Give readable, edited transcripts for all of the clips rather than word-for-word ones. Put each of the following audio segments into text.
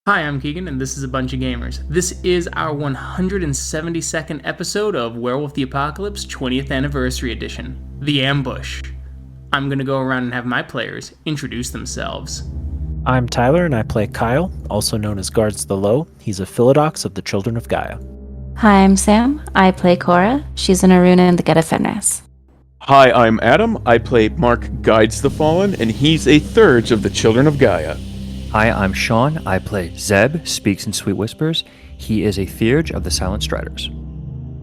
Hi, I'm Keegan, and this is A Bunch of Gamers. This is our 172nd episode of Werewolf the Apocalypse 20th Anniversary Edition, The Ambush. I'm going to go around and have my players introduce themselves. I'm Tyler, and I play Kyle, also known as Guards the Low. He's a Philodox of the Children of Gaia. Hi, I'm Sam. I play Cora. She's an Aruna in the Geta Fenris. Hi, I'm Adam. I play Mark Guides the Fallen, and he's a Thurge of the Children of Gaia. Hi, I'm Sean. I play Zeb Speaks-in-Sweet-Whispers. He is a Theurge of the Silent Striders.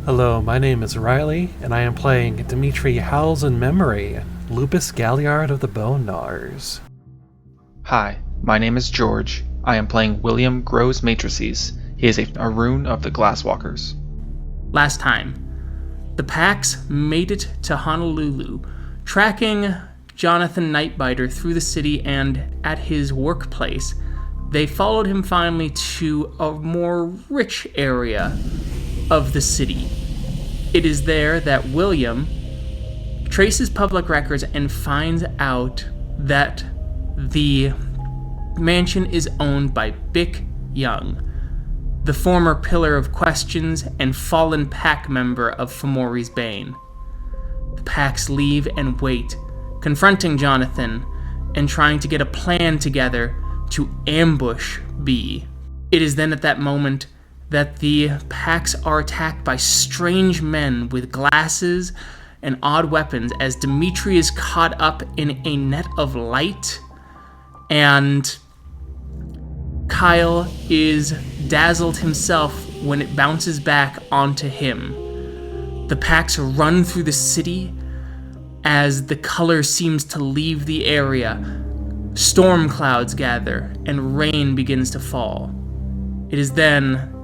Hello, my name is Riley, and I am playing Dimitri Howls-In-Memory, Lupus Galliard of the Bone Gnawers. Hi, my name is George. I am playing William Grows-Matrices. He is a rune of the Glasswalkers. Last time, the Pax made it to Honolulu, tracking Jonathan Nightbiter through the city, and at his workplace, they followed him finally to a more rich area of the city. It is there that William traces public records and finds out that the mansion is owned by Bick Young, the former Pillar of Questions and fallen pack member of Fomori's Bane. The Pax leave and wait, confronting Jonathan and trying to get a plan together to ambush B. It is then at that moment that the Pax are attacked by strange men with glasses and odd weapons as Dimitri is caught up in a net of light and Kyle is dazzled himself when it bounces back onto him. The Pax run through the city as the color seems to leave the area. Storm clouds gather and rain begins to fall. It is then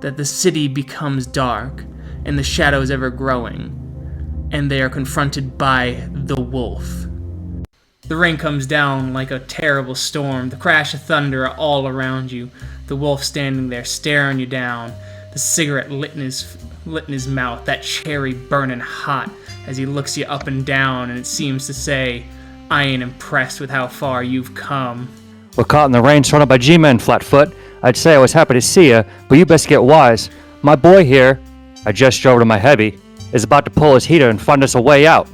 that the city becomes dark and the shadows ever growing, and they are confronted by the wolf. The rain comes down like a terrible storm, the crash of thunder all around you, the wolf standing there staring you down, the cigarette lit in his mouth, that cherry burning hot as he looks you up and down, and it seems to say, I ain't impressed with how far you've come. We're caught in the rain surrounded by G-Men, Flatfoot. I'd say I was happy to see you, but you best get wise. My boy here, I gesture over to my heavy, is about to pull his heater and find us a way out.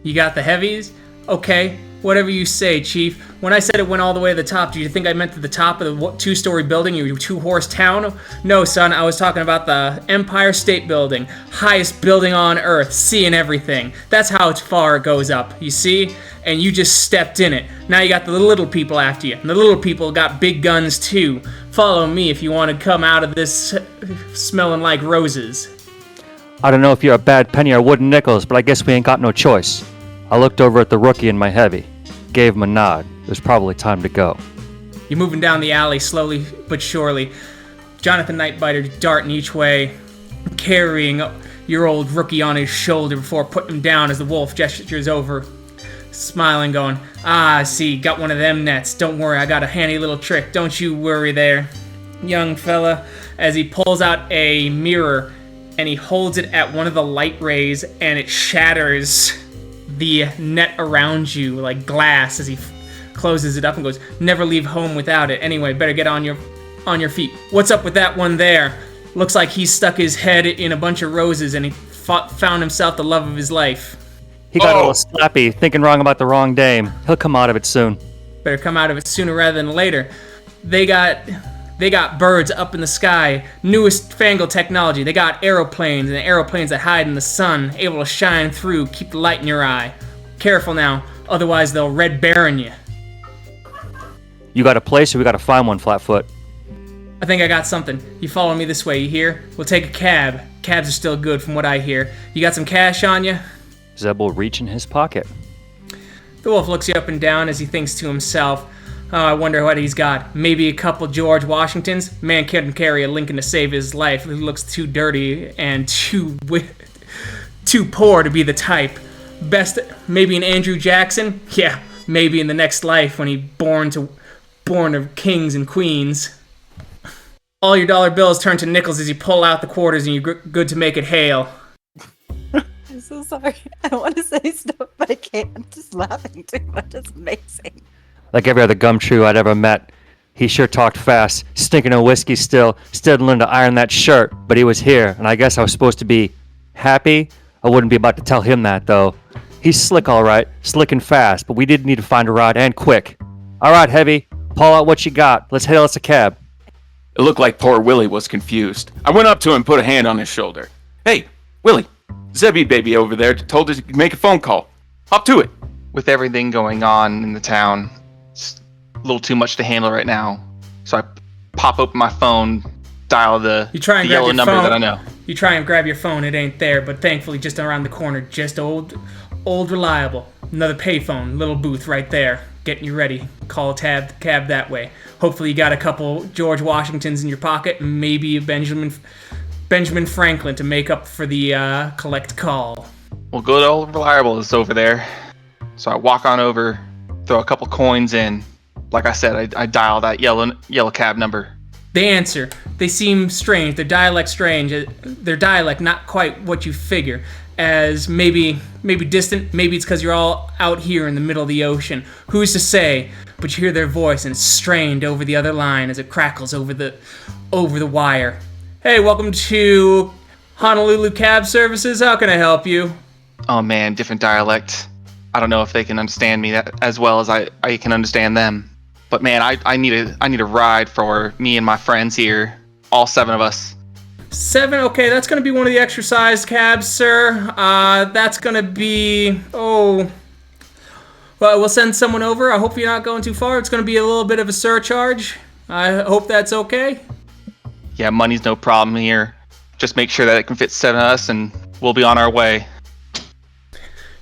You got the heavies? Okay, whatever you say, Chief. When I said it went all the way to the top, do you think I meant to the top of the two-story building, your two-horse town? No, son, I was talking about the Empire State Building, highest building on Earth, seeing everything. That's how far it goes up, you see? And you just stepped in it. Now you got the little people after you, and the little people got big guns too. Follow me if you want to come out of this smelling like roses. I don't know if you're a bad penny or wooden nickels, but I guess we ain't got no choice. I looked over at the rookie in my heavy, gave him a nod. It was probably time to go. You're moving down the alley slowly but surely. Jonathan Nightbiter darting each way, carrying your old rookie on his shoulder before putting him down as the wolf gestures over, smiling, going, I see, got one of them nets. Don't worry, I got a handy little trick. Don't you worry there, young fella, as he pulls out a mirror and he holds it at one of the light rays and it shatters the net around you like glass as he closes it up and goes, never leave home without it. Anyway, better get on your feet. What's up with that one there? Looks like he stuck his head in a bunch of roses and he found himself the love of his life. He got a little slappy, thinking wrong about the wrong dame. He'll come out of it soon. Better come out of it sooner rather than later. They got birds up in the sky, newest fangled technology. They got aeroplanes, and the aeroplanes that hide in the sun, able to shine through, keep the light in your eye. Careful now, otherwise they'll Red Baron you. You got a place or we gotta find one, Flatfoot? I think I got something. You follow me this way, you hear? We'll take a cab. Cabs are still good from what I hear. You got some cash on you? Zeb will reach in his pocket. The wolf looks you up and down as he thinks to himself, oh, I wonder what he's got. Maybe a couple George Washingtons? Man couldn't carry a Lincoln to save his life. He looks too dirty and too poor to be the type. Best, maybe an Andrew Jackson? Yeah, maybe in the next life when he's born of kings and queens. All your dollar bills turn to nickels as you pull out the quarters and you're good to make it hail. I'm so sorry. I want to say stuff, but I can't. I'm just laughing too much. It's amazing. Like every other gumshoe I'd ever met, He sure talked fast, stinking of whiskey still didn't learn to iron that shirt, but he was here, and I guess I was supposed to be happy? I wouldn't be about to tell him that, though. He's slick, all right, slick and fast, but we did need to find a ride, and quick. All right, Heavy, pull out what you got. Let's hail us a cab. It looked like poor Willie was confused. I went up to him and put a hand on his shoulder. Hey, Willie, Zebby baby over there told us to make a phone call. Hop to it. With everything going on in the town, it's a little too much to handle right now. So I pop open my phone, dial the yellow number that I know. You try and grab your phone, it ain't there, but thankfully just around the corner, just old reliable. Another payphone, little booth right there, getting you ready. Call a cab that way. Hopefully you got a couple George Washingtons in your pocket, and maybe a Benjamin Franklin to make up for the collect call. Well, good old reliable is over there. So I walk on over, throw a couple coins in. Like I said, I dial that yellow cab number. They answer. They seem strange. Their dialect strange. Their dialect not quite what you figure. As maybe distant. Maybe it's because you're all out here in the middle of the ocean. Who's to say? But you hear their voice and it's strained over the other line as it crackles over the wire. Hey, welcome to Honolulu Cab Services. How can I help you? Oh man, different dialect. I don't know if they can understand me as well as I can understand them. But man, I need a ride for me and my friends here, all 7 of us. 7? Okay, that's going to be one of the exercise cabs, sir. That's going to be... Well, we'll send someone over. I hope you're not going too far. It's going to be a little bit of a surcharge. I hope that's okay. Yeah, money's no problem here. Just make sure that it can fit 7 of us, and we'll be on our way.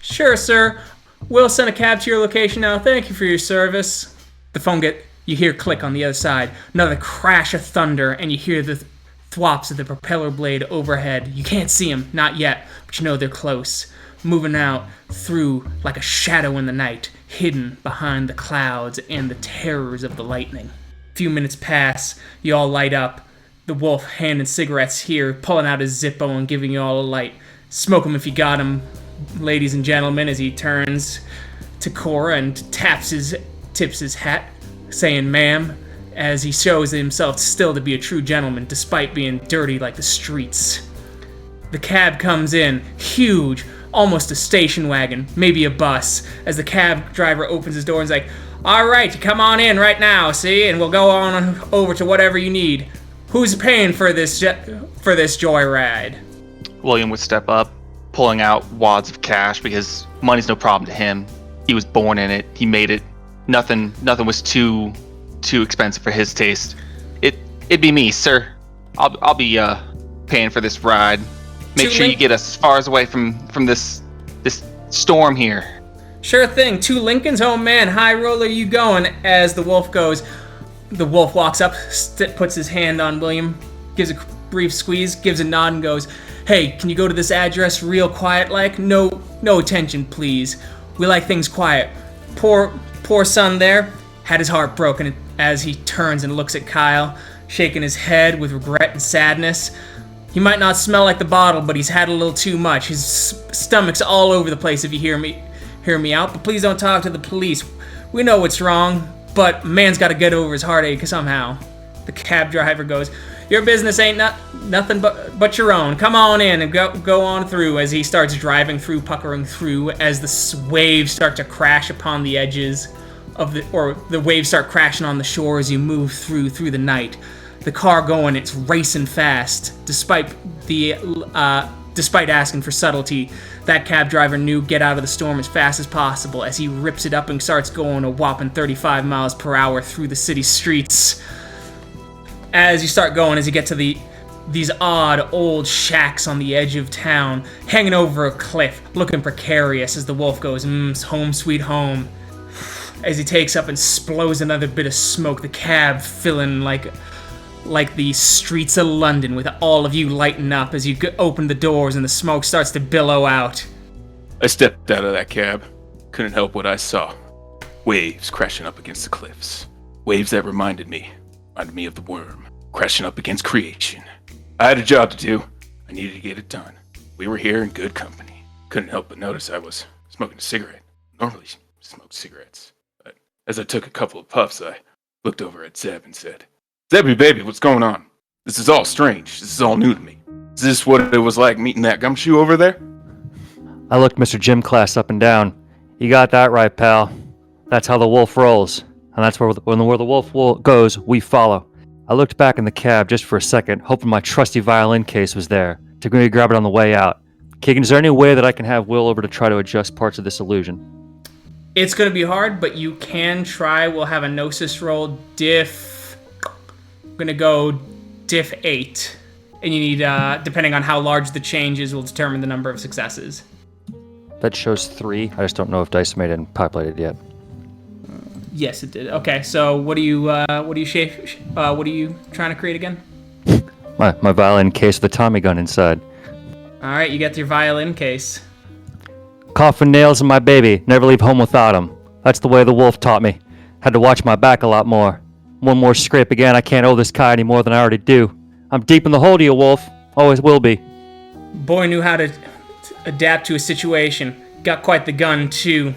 Sure, sir. We'll send a cab to your location now. Thank you for your service. The phone you hear click on the other side. Another crash of thunder, and you hear the thwops of the propeller blade overhead. You can't see them, not yet, but you know they're close. Moving out through like a shadow in the night, hidden behind the clouds and the terrors of the lightning. A few minutes pass, you all light up. The wolf handing cigarettes here, pulling out his Zippo and giving you all a light. Smoke 'em if you got 'em, ladies and gentlemen, as he turns to Cora and tips his hat, saying ma'am, as he shows himself still to be a true gentleman despite being dirty like the streets. The cab comes in, huge, almost a station wagon, maybe a bus, as the cab driver opens his door and is like, all right, come on in right now, see, and we'll go on over to whatever you need. Who's paying for this joyride? William would step up, pulling out wads of cash because money's no problem to him. He was born in it. He made it. Nothing was too expensive for his taste. It'd be me, sir. I'll be paying for this ride. Make sure you get us as far as away from this storm here. Sure thing. 2 Lincolns. Oh man, high roller you going? As the wolf goes. The wolf walks up, puts his hand on William, gives a brief squeeze, gives a nod, and goes, hey, can you go to this address real quiet like? No attention, please. We like things quiet. Poor son there had his heart broken as he turns and looks at Kyle, shaking his head with regret and sadness. He might not smell like the bottle, but he's had a little too much. His stomach's all over the place if you hear me out, but please don't talk to the police. We know what's wrong, but man's got to get over his heartache somehow. The cab driver goes, your business ain't nothing but your own. Come on in and go on through, as he starts driving through, puckering through, as the waves start to crash upon the edges of the waves start crashing on the shore as you move through the night. The car going, it's racing fast. Despite asking for subtlety, that cab driver knew get out of the storm as fast as possible as he rips it up and starts going a whopping 35 miles per hour through the city streets. As you start going, as you get to these odd old shacks on the edge of town, hanging over a cliff, looking precarious as the wolf goes, home sweet home. As he takes up and blows another bit of smoke, the cab filling like the streets of London, with all of you lighting up as you open the doors and the smoke starts to billow out. I stepped out of that cab. Couldn't help what I saw. Waves crashing up against the cliffs. Waves that reminded me of the worm, crashing up against creation. I had a job to do. I needed to get it done. We were here in good company. Couldn't help but notice I was smoking a cigarette. Normally smoke cigarettes, but as I took a couple of puffs, I looked over at Zeb and said, Zebby baby, what's going on? This is all strange. This is all new to me. Is this what it was like meeting that gumshoe over there? I looked Mr. Gym Class up and down. You got that right, pal. That's how the wolf rolls. And that's where the wolf goes, we follow. I looked back in the cab just for a second, hoping my trusty violin case was there, to maybe grab it on the way out. Keegan, is there any way that I can have Will over to try to adjust parts of this illusion? It's going to be hard, but you can try. We'll have a Gnosis roll. Diff... I'm going to go Diff 8. And you need, depending on how large the change is, will determine the number of successes. That shows 3. I just don't know if Dice Made it populated yet. Yes, it did. Okay, so what are you trying to create again? My violin case with a Tommy gun inside. All right, you got your violin case. Coffin nails and my baby. Never leave home without 'em. That's the way the wolf taught me. Had to watch my back a lot more. One more scrape again, I can't owe this guy any more than I already do. I'm deep in the hole to you, Wolf. Always will be. Boy knew how to adapt to a situation. Got quite the gun, too.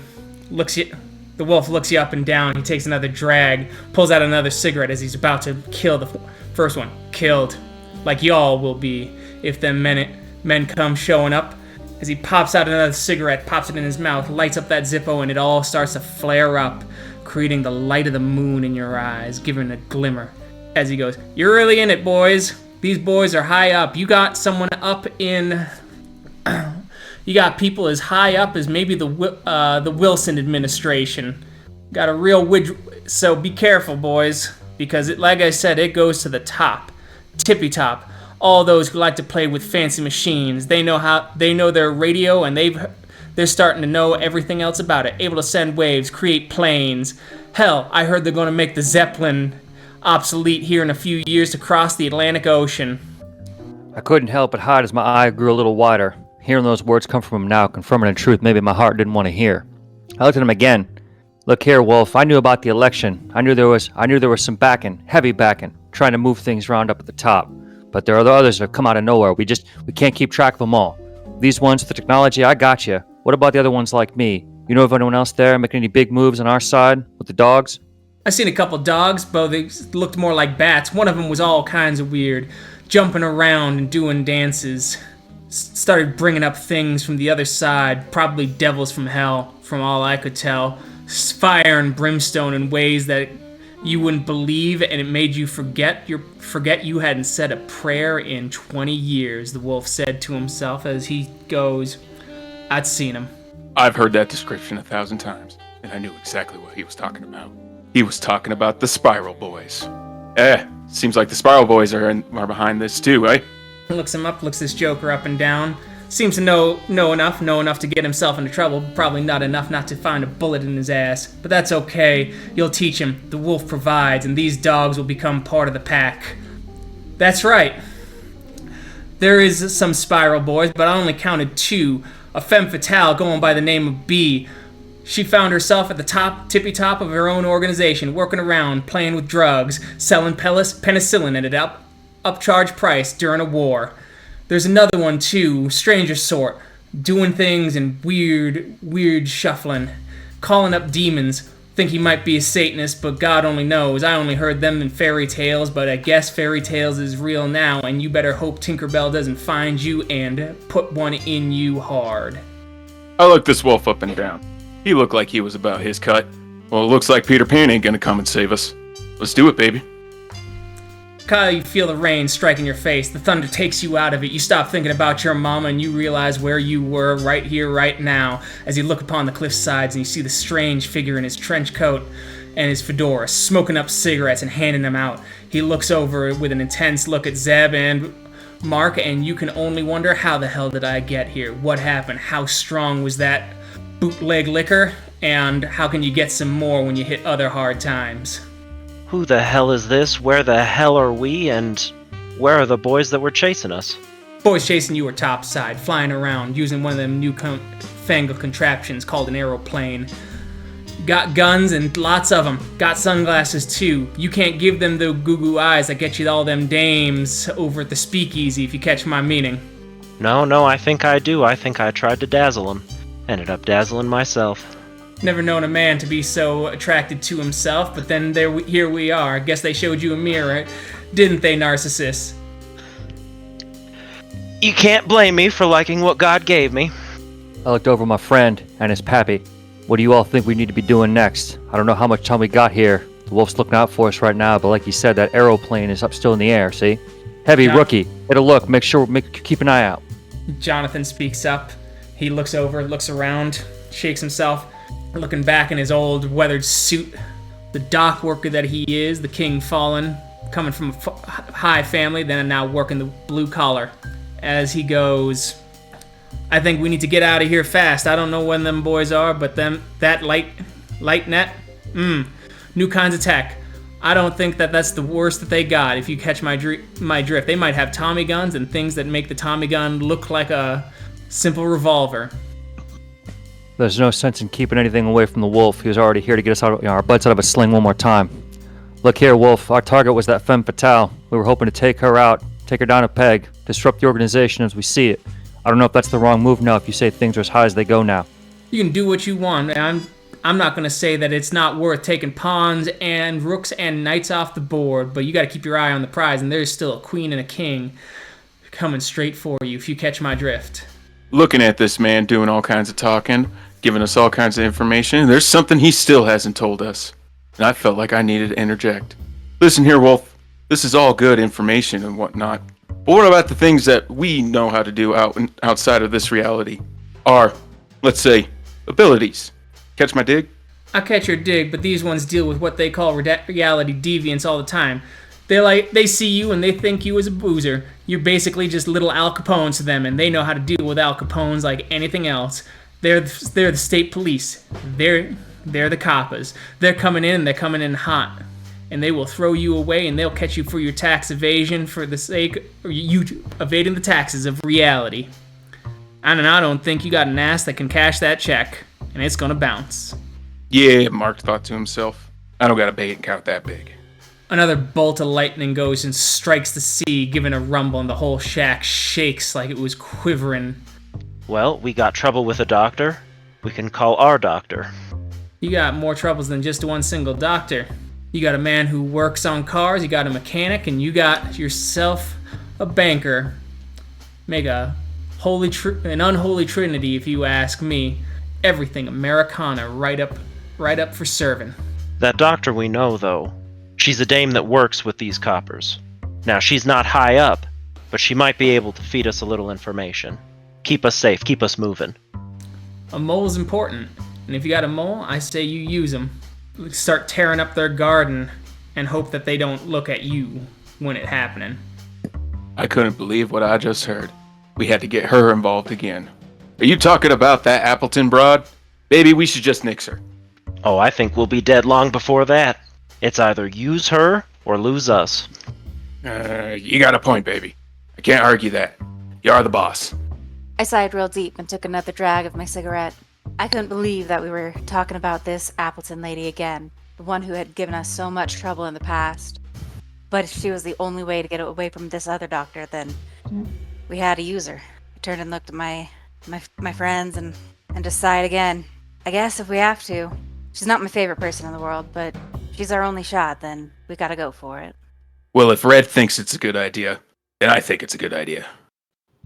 The wolf looks you up and down. He takes another drag, pulls out another cigarette as he's about to kill the first one. Killed. Like y'all will be if them men come showing up. As he pops out another cigarette, pops it in his mouth, lights up that Zippo, and it all starts to flare up, creating the light of the moon in your eyes, giving a glimmer. As he goes, you're really in it, boys. These boys are high up. You got someone up in... You got people as high up as maybe the Wilson administration. Got a real so be careful, boys, because like I said, it goes to the top, tippy top. All those who like to play with fancy machines, they know their radio, and they're starting to know everything else about it. Able to send waves, create planes. Hell, I heard they're going to make the Zeppelin obsolete here in a few years to cross the Atlantic Ocean. I couldn't help but hide as my eye grew a little wider. Hearing those words come from him now, confirming a truth maybe my heart didn't want to hear. I looked at him again. Look here, Wolf, I knew about the election. I knew there was some backing, heavy backing, trying to move things around up at the top. But there are others that have come out of nowhere. We can't keep track of them all. These ones with the technology, I got you. What about the other ones like me? You know of anyone else there making any big moves on our side with the dogs? I seen a couple dogs, but they looked more like bats. One of them was all kinds of weird, jumping around and doing dances. Started bringing up things from the other side, probably devils from hell, from all I could tell. Fire and brimstone in ways that you wouldn't believe, and it made you forget you hadn't said a prayer in 20 years, the wolf said to himself as he goes, I'd seen him. I've heard that description 1,000 times, and I knew exactly what he was talking about. He was talking about the Spiral Boys. Seems like the Spiral Boys are behind this too, eh? Looks him up, looks this joker up and down. Seems to know enough to get himself into trouble. Probably not enough not to find a bullet in his ass. But that's okay. You'll teach him. The wolf provides, and these dogs will become part of the pack. That's right. There is some Spiral Boys, but I only counted 2. A femme fatale going by the name of B. She found herself at the tippy top of her own organization, working around, playing with drugs, selling penicillin at an upcharge price during a war. There's another one too, stranger sort, doing things in weird shuffling, calling up demons. Think he might be a Satanist, but God only knows. I only heard them in fairy tales, but I guess fairy tales is real now, and you better hope Tinkerbell doesn't find you and put one in you hard. I looked this wolf up and down. He looked like he was about his cut. Well, it looks like Peter Pan ain't gonna come and save us. Let's do it, baby. Kyle, you feel the rain striking your face. The thunder takes you out of it. You stop thinking about your mama and you realize where you were right here, right now, as you look upon the cliff sides and you see the strange figure in his trench coat and his fedora, smoking up cigarettes and handing them out. He looks over with an intense look at Zeb and Mark, and you can only wonder, how the hell did I get here? What happened? How strong was that bootleg liquor? And how can you get some more when you hit other hard times? Who the hell is this? Where the hell are we? And where are the boys that were chasing us? Boys chasing you are topside, flying around, using one of them new fangled contraptions called an aeroplane. Got guns and lots of them. Got sunglasses too. You can't give them the goo-goo eyes that get you all them dames over at the speakeasy, if you catch my meaning. No, I think I do. I think I tried to dazzle them. Ended up dazzling myself. Never known a man to be so attracted to himself, but then here we are. I guess they showed you a mirror, didn't they, Narcissus? You can't blame me for liking what God gave me. I looked over my friend and his pappy. What do you all think we need to be doing next? I don't know how much time we got here. The wolf's looking out for us right now, but like you said, that aeroplane is up still in the air, see? Heavy, rookie. Get a look. Keep an eye out. Jonathan speaks up. He looks over, looks around, shakes himself, looking back in his old weathered suit. The dock worker that he is, the king fallen, coming from a high family, then now working the blue collar. As he goes, I think we need to get out of here fast. I don't know when them boys are, but that light net, new kinds of tech. I don't think that's the worst that they got, if you catch my drift. They might have Tommy guns and things that make the Tommy gun look like a simple revolver. There's no sense in keeping anything away from the wolf. He was already here to get us out, our butts out of a sling one more time. Look here, Wolf. Our target was that femme fatale. We were hoping to take her out, take her down a peg, disrupt the organization as we see it. I don't know if that's the wrong move now if you say things are as high as they go now. You can do what you want. I'm not going to say that it's not worth taking pawns and rooks and knights off the board, but you got to keep your eye on the prize, and there's still a queen and a king coming straight for you, if you catch my drift. Looking at this man doing all kinds of talking, giving us all kinds of information, there's something he still hasn't told us. And I felt like I needed to interject. Listen here, Wolf. This is all good information and whatnot. But what about the things that we know how to do outside of this reality? Our, let's say, abilities. Catch my dig? I catch your dig, but these ones deal with what they call reality deviance all the time. They see you and they think you as a boozer. You're basically just little Al Capones to them, and they know how to deal with Al Capones like anything else. They're the state police. They're the coppers. They're coming in hot. And they will throw you away, and they'll catch you for your tax evasion for the sake of you evading the taxes of reality. And I don't think you got an ass that can cash that check, and it's gonna bounce. Yeah, Mark thought to himself. I don't got a bank account that big. Another bolt of lightning goes and strikes the sea, giving a rumble, and the whole shack shakes like it was quivering. Well, we got trouble with a doctor. We can call our doctor. You got more troubles than just one single doctor. You got a man who works on cars, you got a mechanic, and you got yourself a banker. Make an unholy trinity, if you ask me. Everything Americana, right up for serving. That doctor we know, though. She's a dame that works with these coppers. Now, she's not high up, but she might be able to feed us a little information. Keep us safe, keep us moving. A mole's important, and if you got a mole, I say you use them. Start tearing up their garden and hope that they don't look at you when it's happening. I couldn't believe what I just heard. We had to get her involved again. Are you talking about that Appleton broad? Baby, we should just nix her. Oh, I think we'll be dead long before that. It's either use her or lose us. You got a point, baby. I can't argue that. You are the boss. I sighed real deep and took another drag of my cigarette. I couldn't believe that we were talking about this Appleton lady again, the one who had given us so much trouble in the past. But if she was the only way to get away from this other doctor, then we had to use her. I turned and looked at my friends and just sighed again. I guess if we have to. She's not my favorite person in the world, but if she's our only shot, then we gotta go for it. Well, if Red thinks it's a good idea, then I think it's a good idea.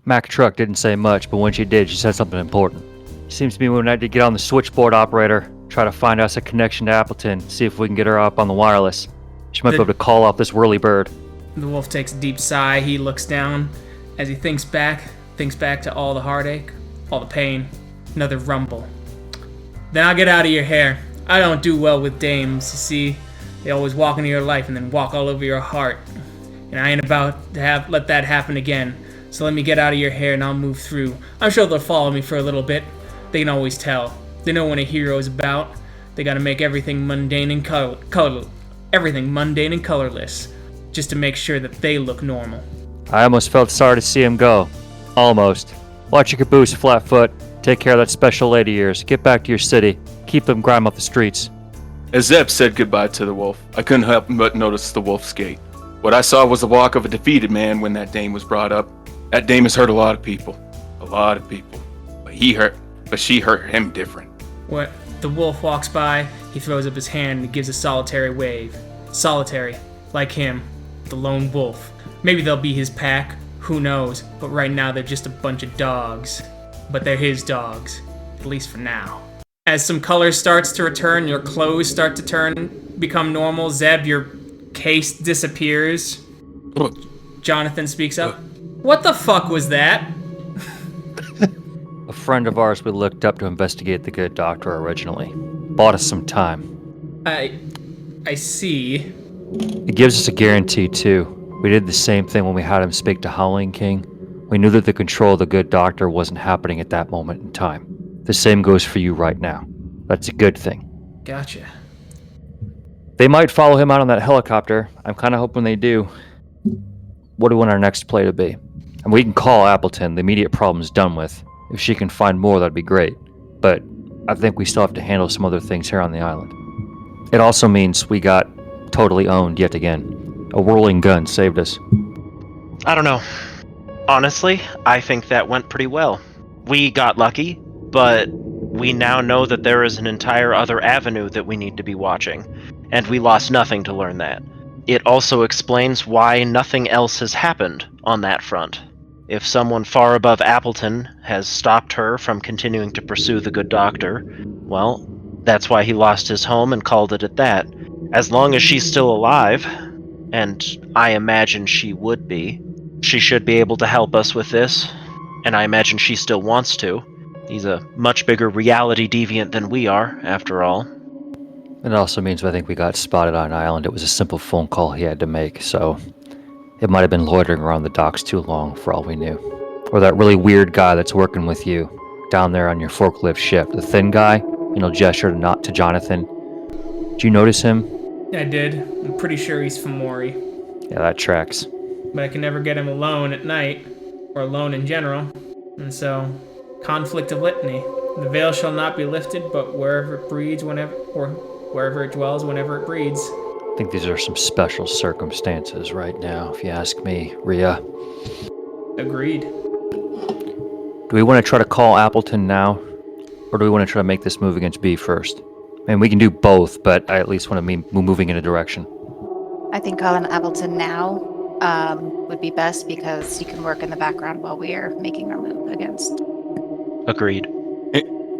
Mac Truck didn't say much, but when she did, she said something important. Seems to me we need to get on the switchboard operator, try to find us a connection to Appleton, see if we can get her up on the wireless. She might be able to call off this whirly-bird. The wolf takes a deep sigh. He looks down as he thinks back to all the heartache, all the pain, another rumble. Then I'll get out of your hair. I don't do well with dames, you see. They always walk into your life and then walk all over your heart. And I ain't about to let that happen again. So let me get out of your hair and I'll move through. I'm sure they'll follow me for a little bit. They can always tell. They know when a hero's about. They gotta make everything mundane and colorless, just to make sure that they look normal. I almost felt sorry to see him go. Almost. Watch your caboose, Flatfoot. Take care of that special lady of yours. Get back to your city. Keep them grime off the streets. As Zeb said goodbye to the wolf, I couldn't help but notice the wolf's gait. What I saw was the walk of a defeated man when that dame was brought up. That dame has hurt a lot of people. But she hurt him different. The wolf walks by, he throws up his hand and gives a solitary wave. Solitary, like him, the lone wolf. Maybe they'll be his pack, who knows, but right now they're just a bunch of dogs. But they're his dogs, at least for now. As some color starts to return, your clothes start to become normal. Zeb, your case disappears. Jonathan speaks up. What the fuck was that? A friend of ours we looked up to investigate the good doctor originally. Bought us some time. I see. It gives us a guarantee, too. We did the same thing when we had him speak to Howling King. We knew that the control of the good doctor wasn't happening at that moment in time. The same goes for you right now. That's a good thing. Gotcha. They might follow him out on that helicopter. I'm kind of hoping they do. What do we want our next play to be? And we can call Appleton. The immediate problem's done with. If she can find more, that'd be great. But I think we still have to handle some other things here on the island. It also means we got totally owned yet again. A whirling gun saved us. I don't know. Honestly, I think that went pretty well. We got lucky, but we now know that there is an entire other avenue that we need to be watching, and we lost nothing to learn that. It also explains why nothing else has happened on that front. If someone far above Appleton has stopped her from continuing to pursue the good doctor, well, that's why he lost his home and called it at that. As long as she's still alive, and I imagine she would be, she should be able to help us with this, and I imagine she still wants to. He's a much bigger reality deviant than we are, after all. It also means I think we got spotted on an island. It was a simple phone call he had to make, so it might have been loitering around the docks too long for all we knew. Or that really weird guy that's working with you down there on your forklift ship. The thin guy, gesture to Jonathan. Did you notice him? I did. I'm pretty sure he's from Mori. Yeah, that tracks. But I can never get him alone at night, or alone in general. And so, conflict of litany. The veil shall not be lifted, but wherever it breeds, wherever it dwells, whenever it breeds. I think these are some special circumstances right now, if you ask me, Rhea. Agreed. Do we want to try to call Appleton now, or do we want to try to make this move against B first? I mean, we can do both, but I at least want to be moving in a direction. I think calling Appleton now would be best because he can work in the background while we are making our move against. Agreed.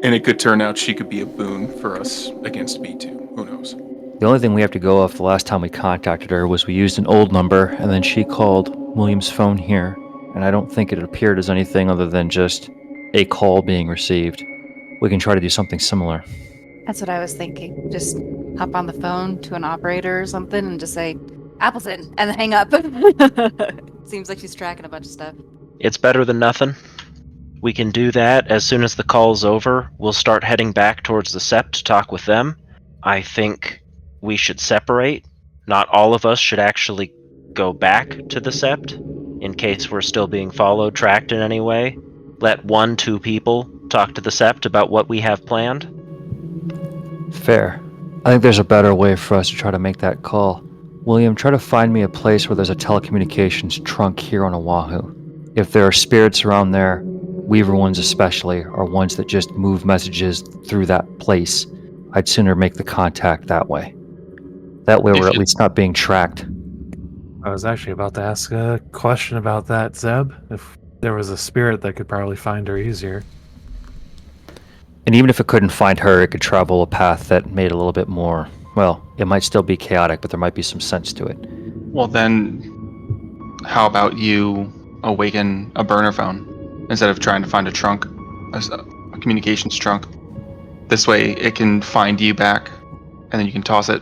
And it could turn out she could be a boon for us against B2. Who knows? The only thing we have to go off the last time we contacted her was we used an old number, and then she called William's phone here, and I don't think it appeared as anything other than just a call being received. We can try to do something similar. That's what I was thinking. Just hop on the phone to an operator or something and just say, Appleton, and then hang up. Seems like she's tracking a bunch of stuff. It's better than nothing. We can do that. As soon as the call's over, we'll start heading back towards the Sept to talk with them. I think we should separate. Not all of us should actually go back to the Sept, in case we're still being followed, tracked in any way. Let 1-2 people talk to the Sept about what we have planned. Fair. I think there's a better way for us to try to make that call. William, try to find me a place where there's a telecommunications trunk here on Oahu. If there are spirits around there, Weaver ones especially, are ones that just move messages through that place, I'd sooner make the contact that way. That way we're at least not being tracked. I was actually about to ask a question about that, Zeb. If there was a spirit that could probably find her easier. And even if it couldn't find her, it could travel a path that made it a little bit more, well, it might still be chaotic, but there might be some sense to it. Well, then, how about you awaken a burner phone instead of trying to find a trunk, a communications trunk? This way, it can find you back, and then you can toss it.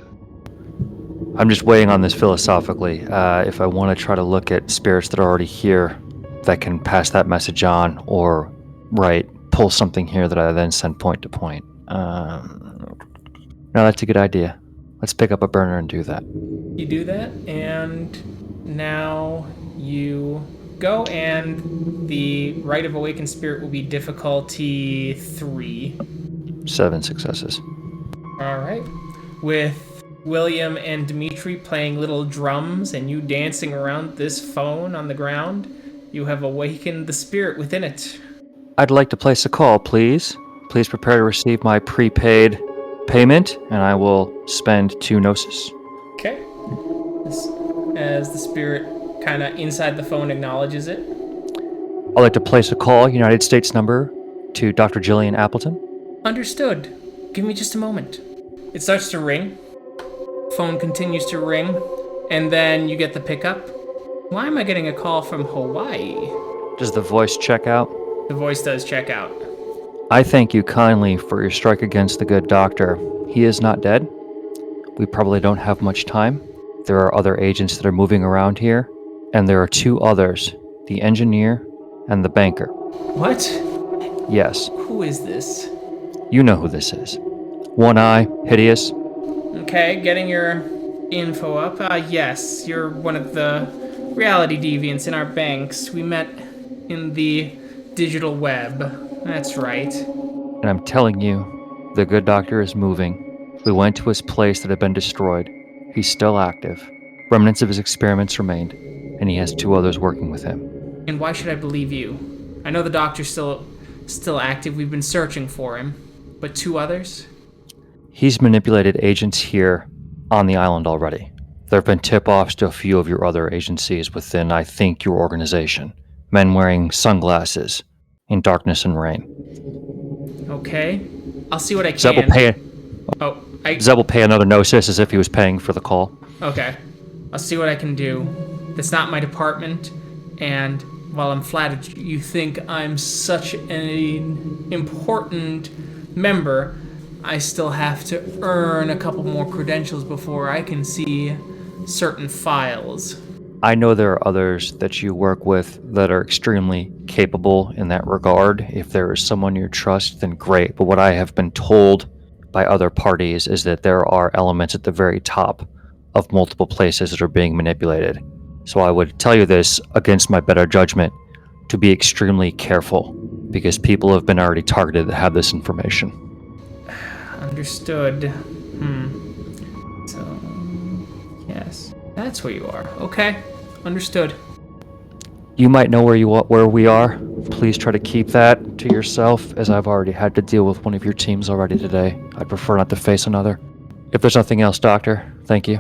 I'm just weighing on this philosophically. If I want to try to look at spirits that are already here that can pass that message on, or, pull something here that I then send point to point. No, that's a good idea. Let's pick up a burner and do that. You do that, and now you go, and the Rite of Awakened Spirit will be difficulty 3. 7 successes. Alright. With William and Dimitri playing little drums and you dancing around this phone on the ground, you have awakened the spirit within it. I'd like to place a call, please. please prepare to receive my prepaid payment, and I will spend 2 gnosis. Okay. As the spirit kind of inside the phone acknowledges it. I'd like to place a call, United States number, to Dr. Jillian Appleton. Understood. Give me just a moment. It starts to ring. Phone continues to ring, and then you get the pickup. Why am I getting a call from Hawaii? Does the voice check out? The voice does check out. I thank you kindly for your strike against the good doctor. He is not dead. We probably don't have much time. There are other agents that are moving around here, and there are 2 others, the engineer and the banker. What? Yes, Who is this? you know who this is. One eye, hideous. Okay, getting your info up. Yes, you're one of the reality deviants in our banks. We met in the digital web. That's right. And I'm telling you, the good doctor is moving. We went to his place that had been destroyed. He's still active. Remnants of his experiments remained, and he has 2 others working with him. And why should I believe you? I know the doctor's still active. We've been searching for him. But 2 others? He's manipulated agents here on the island already. There have been tip-offs to a few of your other agencies within, I think, your organization. Men wearing sunglasses in darkness and rain. Okay. I'll see what I can. Zeb will pay another gnosis as if he was paying for the call. Okay. I'll see what I can do. That's not my department, and while I'm flattered you think I'm such an important member, I still have to earn a couple more credentials before I can see certain files. I know there are others that you work with that are extremely capable in that regard. If there is someone you trust, then great. But what I have been told by other parties is that there are elements at the very top of multiple places that are being manipulated. So I would tell you this against my better judgment, to be extremely careful, because people have been already targeted that have this information. Understood. So, yes, that's where you are. Okay, understood. You might know where we are. Please try to keep that to yourself, as I've already had to deal with one of your teams already today. I'd prefer not to face another. If there's nothing else, Doctor, thank you.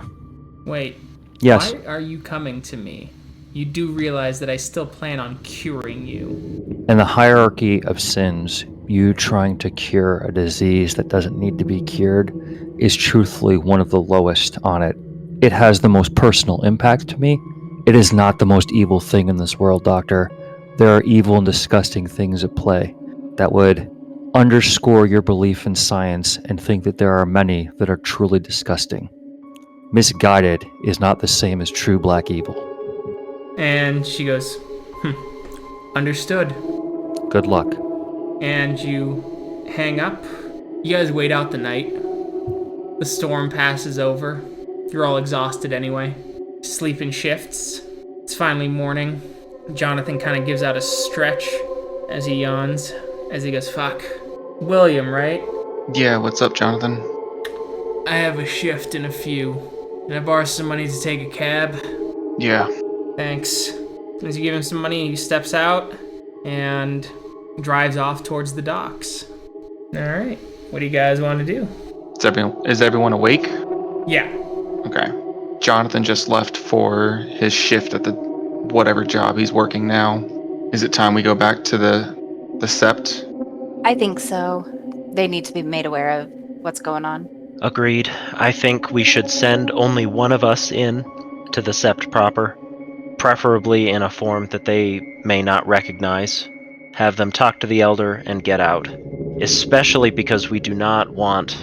Wait. Yes. Why are you coming to me? You do realize that I still plan on curing you. In the hierarchy of sins, you trying to cure a disease that doesn't need to be cured is truthfully one of the lowest on it. It has the most personal impact to me. It is not the most evil thing in this world, Doctor. There are evil and disgusting things at play that would underscore your belief in science and think that there are many that are truly disgusting. Misguided is not the same as true black evil. And she goes, understood. Good luck. And you hang up. You guys wait out the night. The storm passes over. You're all exhausted anyway. Sleep in shifts. It's finally morning. Jonathan kind of gives out a stretch as he yawns, as he goes, fuck. William, right? Yeah, what's up, Jonathan? I have a shift in a few. Can I borrow some money to take a cab? Yeah. Thanks. As you give him some money, he steps out and drives off towards the docks. Alright, what do you guys want to do? Is everyone awake? Yeah. Okay. Jonathan just left for his shift at the whatever job he's working now. Is it time we go back to the sept? I think so. They need to be made aware of what's going on. Agreed. I think we should send only one of us in to the sept proper, preferably in a form that they may not recognize. Have them talk to the elder and get out. Especially because we do not want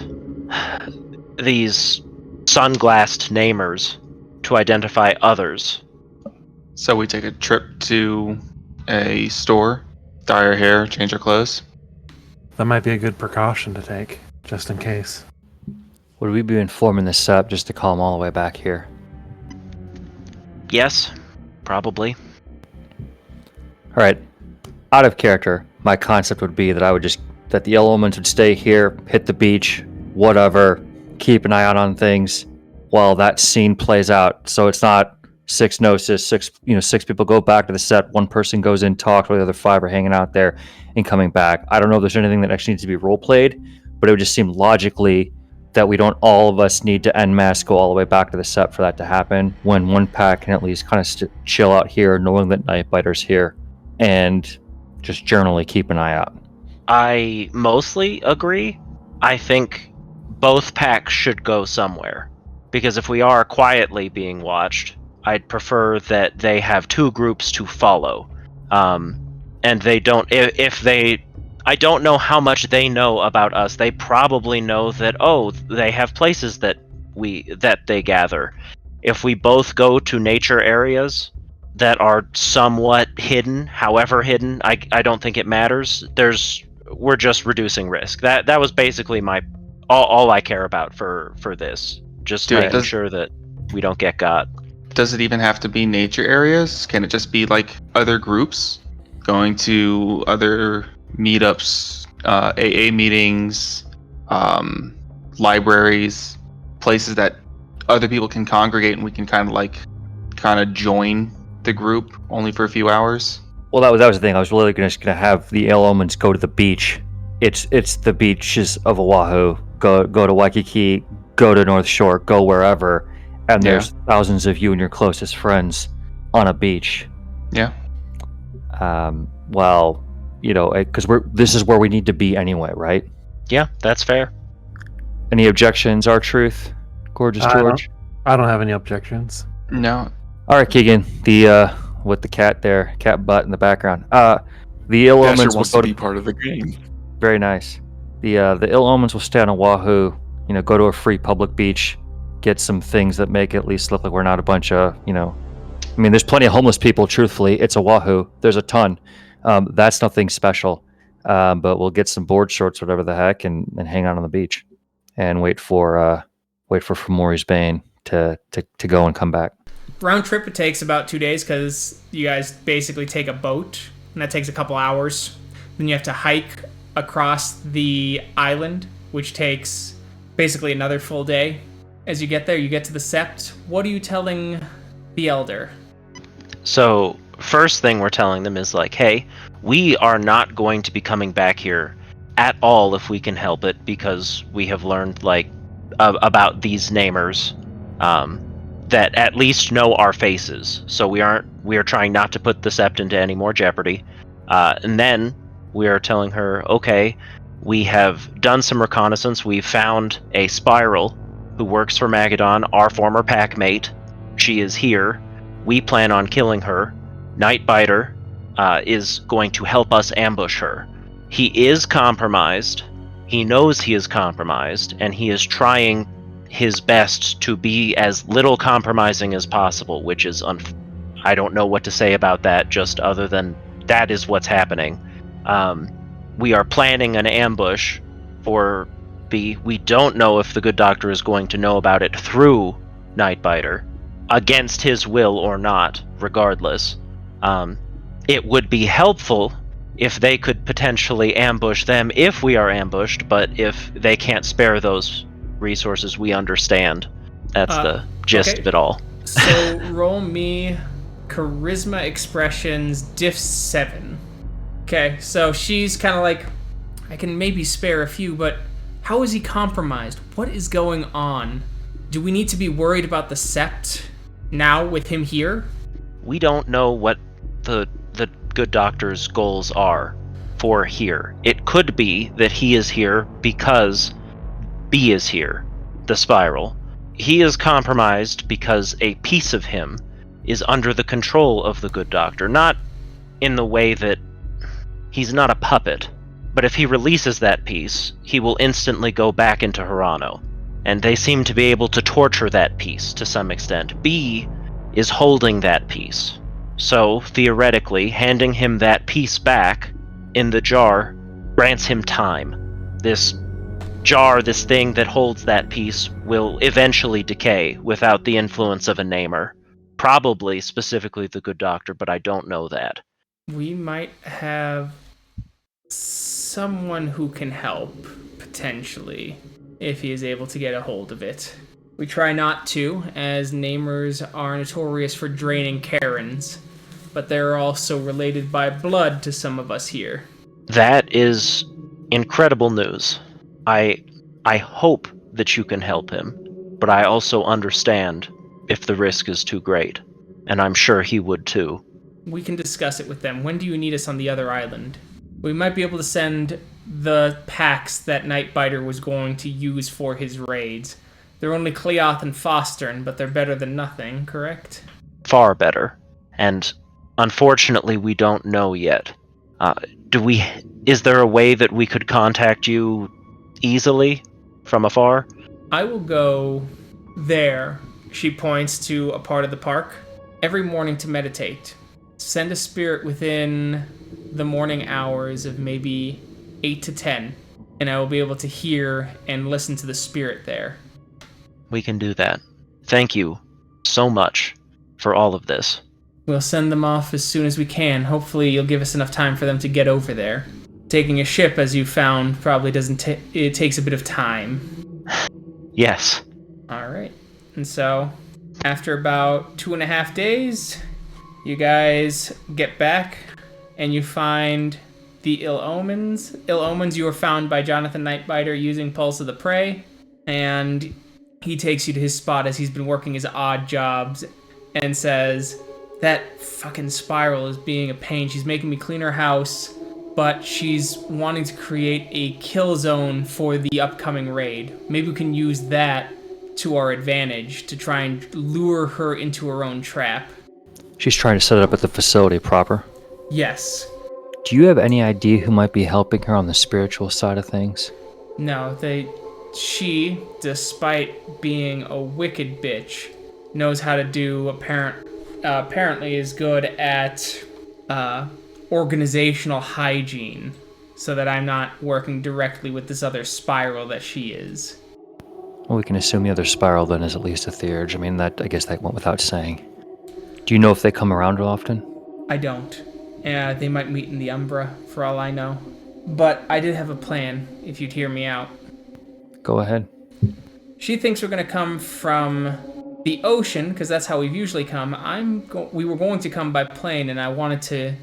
these sunglassed namers to identify others. So we take a trip to a store, dye our hair, change our clothes. That might be a good precaution to take, just in case. Would we be informing the sept just to call him all the way back here? Yes, probably. Alright, out of character, my concept would be that the elements would stay here, hit the beach, whatever, keep an eye out on things while that scene plays out. So it's not 6 gnosis, 6 people go back to the set. One person goes in, talks, while the other 5 are hanging out there and coming back. I don't know if there's anything that actually needs to be role played, but it would just seem logically that we don't all of us need to en masse go all the way back to the set for that to happen, when one pack can at least kind of chill out here, knowing that Nightbiter's here, and just generally keep an eye out. I mostly agree. I think both packs should go somewhere, because if we are quietly being watched, I'd prefer that they have 2 groups to follow. And they don't, if they, I don't know how much they know about us. They probably know that, oh, they have places that they gather. If we both go to nature areas that are somewhat hidden, however hidden, I don't think it matters. We're just reducing risk. That was basically all I care about for this. Just making sure that we don't get got. Does it even have to be nature areas? Can it just be like other groups going to other meetups, AA meetings, libraries, places that other people can congregate and we can kind of join the group only for a few hours? Well, that was the thing. I was really just gonna have the elements go to the beach. It's the beaches of Oahu. Go to Waikiki. Go to North Shore. Go wherever. And there's thousands of you and your closest friends on a beach. Yeah. Well, because this is where we need to be anyway, right? Yeah, that's fair. Any objections? R-Truth, Gorgeous George. I don't have any objections. No. All right, Keegan. With the cat there, cat butt in the background. The ill Dasher omens will wants go to be part of the game. Very nice. The ill omens will stay on Oahu. Go to a free public beach, get some things that make it at least look like we're not a bunch of there's plenty of homeless people. Truthfully, it's Oahu. There's a ton. That's nothing special. But we'll get some board shorts, whatever the heck, and hang out on the beach, and wait for Fomori's Bane to go and come back. Round trip, it takes about 2 days because you guys basically take a boat, and that takes a couple hours. Then you have to hike across the island, which takes basically another full day. As you get there, you get to the Sept. What are you telling the Elder? So, first thing we're telling them is like, hey, we are not going to be coming back here at all if we can help it, because we have learned about these namers that at least know our faces. So we are trying not to put the Sept into any more jeopardy. And then we are telling her, okay, we have done some reconnaissance. We found a Spiral who works for Magadon, our former pack mate. She is here. We plan on killing her. Nightbiter is going to help us ambush her. He is compromised. He knows he is compromised, and he is trying his best to be as little compromising as possible, which is I don't know what to say about that, just other than that is what's happening. We are planning an ambush for B. We don't know if the good doctor is going to know about it through Nightbiter, against his will or not, regardless. It would be helpful if they could potentially ambush them if we are ambushed, but if they can't spare those resources, we understand. That's the gist of it all. So roll me Charisma Expressions Diff 7. Okay, so she's kind of like, I can maybe spare a few, but how is he compromised? What is going on? Do we need to be worried about the Sept now with him here? We don't know what the good doctor's goals are for here. It could be that he is here because B is here, the Spiral. He is compromised because a piece of him is under the control of the good doctor. Not in the way that he's not a puppet, but if he releases that piece, he will instantly go back into Hirano. And they seem to be able to torture that piece to some extent. B is holding that piece. So, theoretically, handing him that piece back in the jar grants him time. This jar, this thing that holds that piece, will eventually decay without the influence of a namer. Probably specifically the good doctor, but I don't know that. We might have someone who can help, potentially, if he is able to get a hold of it. We try not to, as namers are notorious for draining Karens, but they're also related by blood to some of us here. That is incredible news. I hope that you can help him, but I also understand if the risk is too great, and I'm sure he would too. We can discuss it with them. When do you need us on the other island? We might be able to send the packs that Nightbiter was going to use for his raids. They're only Cleoth and Fostern, but they're better than nothing, correct? Far better. And unfortunately, we don't know yet. Is there a way that we could contact you easily from afar? I will go there. She points to a part of the park. Every morning to meditate. Send a spirit within the morning hours of maybe 8 to 10, and I will be able to hear and listen to the spirit there. We can do that. Thank you so much for all of this. We'll send them off as soon as we can. Hopefully you'll give us enough time for them to get over there. Taking a ship, as you found, probably doesn't it takes a bit of time. Yes. Alright. And so, after about 2.5 days, you guys get back, and you find the Ill Omens. Ill Omens, you were found by Jonathan Nightbiter using Pulse of the Prey, and he takes you to his spot as he's been working his odd jobs, and says, that fucking Spiral is being a pain. She's making me clean her house, but she's wanting to create a kill zone for the upcoming raid. Maybe we can use that to our advantage to try and lure her into her own trap. She's trying to set it up at the facility proper. Yes. Do you have any idea who might be helping her on the spiritual side of things? No, she, despite being a wicked bitch, knows how to do apparently is good at organizational hygiene, so that I'm not working directly with this other Spiral that she is. Well, we can assume the other Spiral then is at least a Theurge. I mean, I guess that went without saying. Do you know if they come around often? I don't. They might meet in the Umbra, for all I know. But I did have a plan, if you'd hear me out. Go ahead. She thinks we're going to come from the ocean, because that's how we've usually come. We were going to come by plane, and I wanted to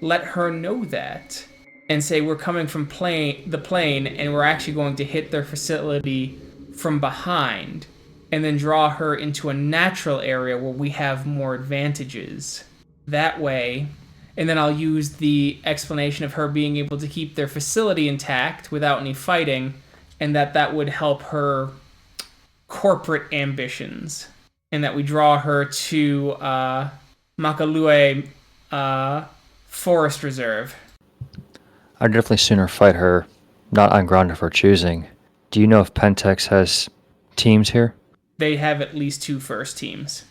let her know that. And say we're coming from the plane, and we're actually going to hit their facility from behind. And then draw her into a natural area where we have more advantages. That way, and then I'll use the explanation of her being able to keep their facility intact without any fighting, and that would help her corporate ambitions. And that we draw her to Makalue Forest Reserve. I'd definitely sooner fight her, not on ground of her choosing. Do you know if Pentex has teams here? They have at least 2 first teams.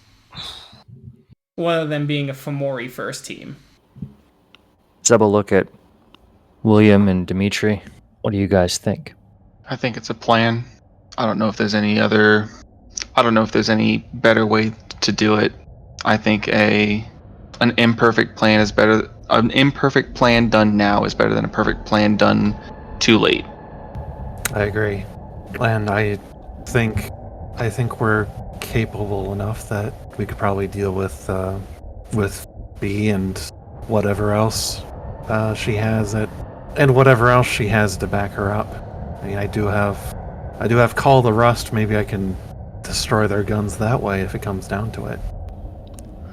One of them being a Fomori first team. Zeb will look at William and Dimitri. What do you guys think? I think it's a plan. I don't know if there's any better way to do it. I think an imperfect plan is better. An imperfect plan done now is better than a perfect plan done too late. I agree. And I think we're capable enough that we could probably deal with B and whatever else she has and whatever else she has to back her up. I mean, I do have Call the Rust. Maybe I can destroy their guns that way if it comes down to it.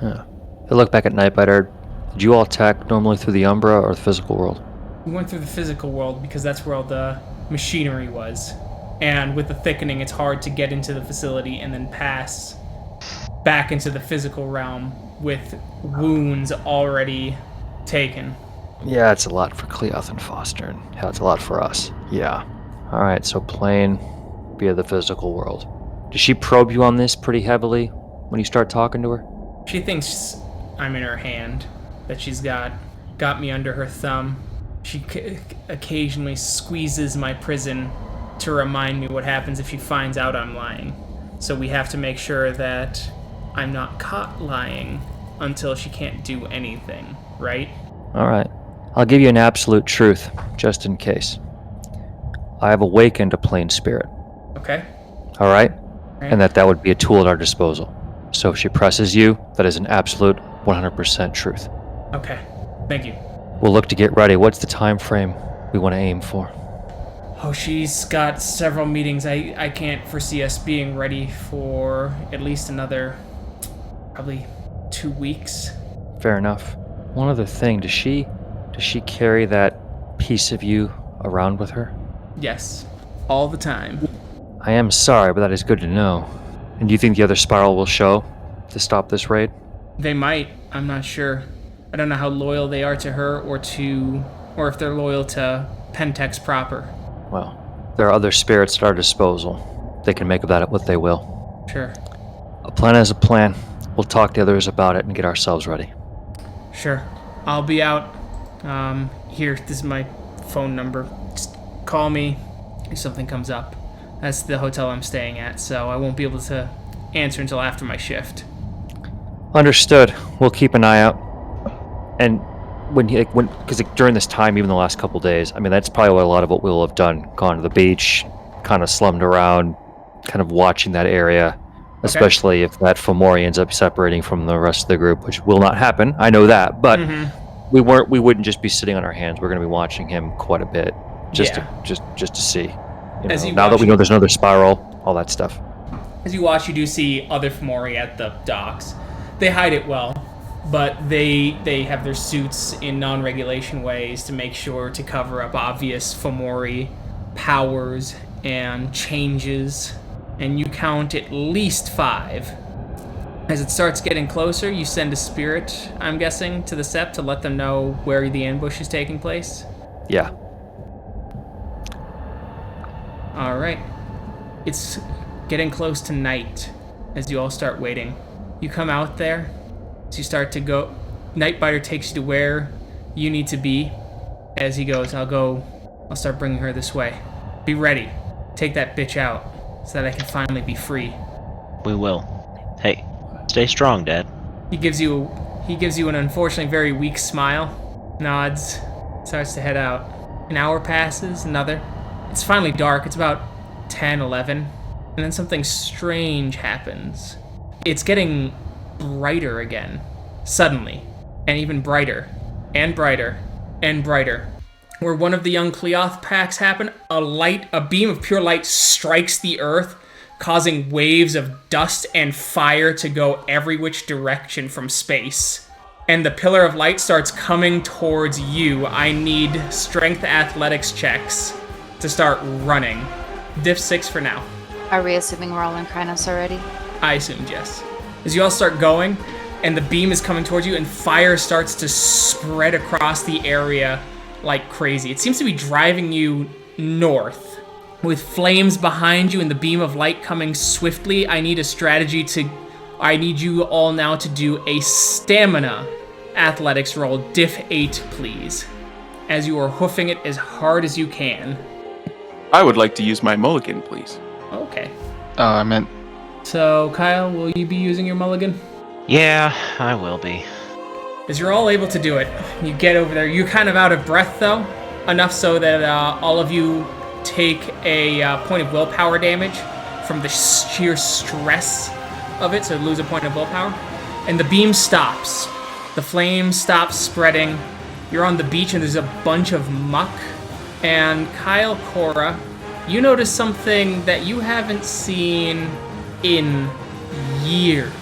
Yeah. I look back at Nightbiter. Did you all attack normally through the Umbra or the physical world? We went through the physical world because that's where all the machinery was. And with the thickening, it's hard to get into the facility and then pass back into the physical realm with wounds already taken. Yeah, it's a lot for Cleoth and Foster, and hell, it's a lot for us. Yeah. Alright, so plane via the physical world. Does she probe you on this pretty heavily when you start talking to her? She thinks I'm in her hand, that she's got me under her thumb. She occasionally squeezes my prison to remind me what happens if she finds out I'm lying. So we have to make sure that I'm not caught lying until she can't do anything, right? Alright. I'll give you an absolute truth, just in case. I have awakened a plane spirit. Okay. Alright? and that would be a tool at our disposal. So if she presses you, that is an absolute 100% truth. Okay. Thank you. We'll look to get ready. What's the time frame we want to aim for? Oh, she's got several meetings. I can't foresee us being ready for at least another, probably 2 weeks. Fair enough. One other thing, does she carry that piece of you around with her? Yes. All the time. I am sorry, but that is good to know. And do you think the other spiral will show to stop this raid? They might. I'm not sure. I don't know how loyal they are to her or if they're loyal to Pentex proper. Well, there are other spirits at our disposal. They can make of that what they will. Sure. A plan is a plan. We'll talk to others about it and get ourselves ready. Sure. I'll be out. Here, this is my phone number. Just call me if something comes up. That's the hotel I'm staying at, so I won't be able to answer until after my shift. Understood. We'll keep an eye out. And because during this time, even the last couple days, I mean, that's probably a lot of what we'll have done. Gone to the beach, kind of slummed around, kind of watching that area, especially if that Fomori ends up separating from the rest of the group, which will not happen. I know that, but we wouldn't just be sitting on our hands. We're going to be watching him quite a bit, just to see. Now that we know there's another spiral, all that stuff. As you watch, you do see other Fomori at the docks. They hide it well, but they have their suits in non-regulation ways to make sure to cover up obvious Fomori powers and changes, and you count at least 5. As it starts getting closer, you send a spirit, I'm guessing, to the Sept to let them know where the ambush is taking place? Yeah. Alright. It's getting close to night as you all start waiting. You come out there, as you start to go. Nightbiter takes you to where you need to be. As he goes, I'll start bringing her this way. Be ready. Take that bitch out so that I can finally be free. We will. Hey, stay strong, Dad. He gives you an unfortunately very weak smile, nods, starts to head out. An hour passes, another. It's finally dark. It's about 10, 11, and then something strange happens. It's getting brighter again, suddenly, and even brighter, and brighter, and brighter. Where one of the young Cleoth packs happen, a beam of pure light strikes the earth, causing waves of dust and fire to go every which direction from space. And the pillar of light starts coming towards you. I need strength athletics checks to start running. Diff 6 for now. Are we assuming we're all in Krynos already? I assumed yes. As you all start going, and the beam is coming towards you, and fire starts to spread across the area like crazy. It seems to be driving you north. With flames behind you and the beam of light coming swiftly, I need you all now to do a stamina athletics roll. Diff 8, please. As you are hoofing it as hard as you can. I would like to use my mulligan, please. Okay. I meant... So, Kyle, will you be using your mulligan? Yeah, I will be. As you're all able to do it, you get over there. You're kind of out of breath, though. Enough so that all of you take a point of willpower damage from the sheer stress of it, so lose a point of willpower. And the beam stops. The flame stops spreading. You're on the beach, and there's a bunch of muck. And Kyle, Cora, you notice something that you haven't seen in years.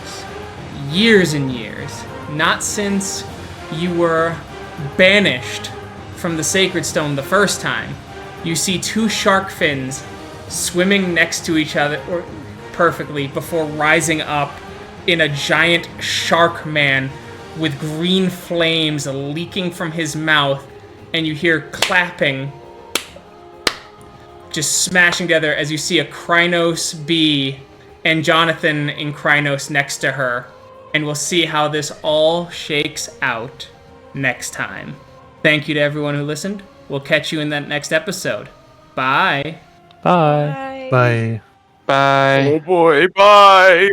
Years and years. Not since you were banished from the Sacred Stone the first time. You see 2 shark fins swimming next to each other perfectly before rising up in a giant shark man with green flames leaking from his mouth, and you hear clapping just smashing together as you see a Krynos bee and Jonathan in Krynos next to her. And we'll see how this all shakes out next time. Thank you to everyone who listened. We'll catch you in that next episode. Bye. Bye. Bye. Bye. Oh boy, bye!